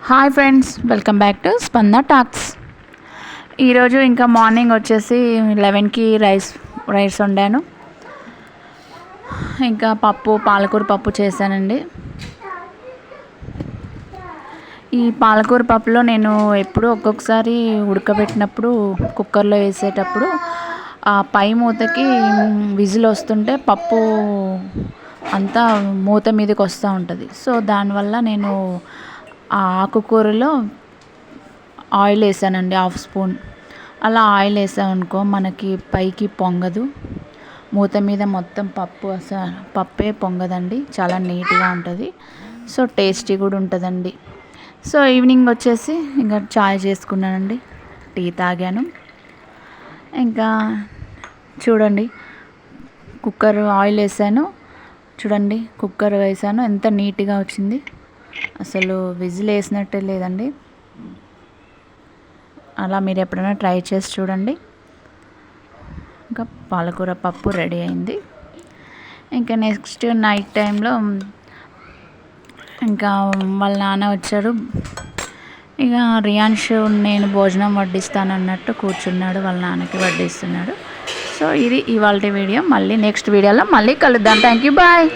Hi friends, welcome back to Spanda talks. ఈరోజు ఇంకా morning వచ్చేసి 11కి రైస్ వండాను. ఇంకా పాలకూర పప్పు చేశానండి. ఈ పాలకూర పప్పులో నేను ఎప్పుడు ఒక్కొక్కసారి ఉడకబెట్టినప్పుడు కుక్కర్లో వేసేటప్పుడు ఆ పై మూతకి విజిల్ వస్తుంటే పప్పు అంతా మూత మీదకి వస్తూ ఉంటుంది. సో దానివల్ల నేను ఆ ఆకుకూరలో ఆయిల్ వేసానండి, 1/2 స్పూన్. అలా ఆయిల్ వేసామనుకో మనకి పైకి పొంగదు, మూత మీద మొత్తం పప్పే పొంగదండి, చాలా నీట్గా ఉంటుంది. సో టేస్టీ కూడా ఉంటుందండి. సో ఈవినింగ్ వచ్చేసి ఇంకా చాయ్ చేసుకున్నానండి, టీ తాగాను. ఇంకా చూడండి, కుక్కర్ ఆయిల్ వేసాను, చూడండి కుక్కర్ వేసాను, ఎంత నీట్గా వచ్చింది. అసలు విజిల్ వేసినట్టే లేదండి. అలా మీరు ఎప్పుడైనా ట్రై చేసి చూడండి. ఇంకా పాలకూర పప్పు రెడీ అయింది. ఇంకా నెక్స్ట్ నైట్ టైంలో ఇంకా వాళ్ళ నాన్న వచ్చారు. ఇక రియాన్ష్ నేను భోజనం వడ్డిస్తాను అన్నట్టు కూర్చున్నాడు, వాళ్ళ నాన్నకి వడ్డిస్తున్నాడు. సో ఇది ఇవాళ వీడియో. మళ్ళీ నెక్స్ట్ వీడియోలో మళ్ళీ కలుద్దాం. Thank you, bye.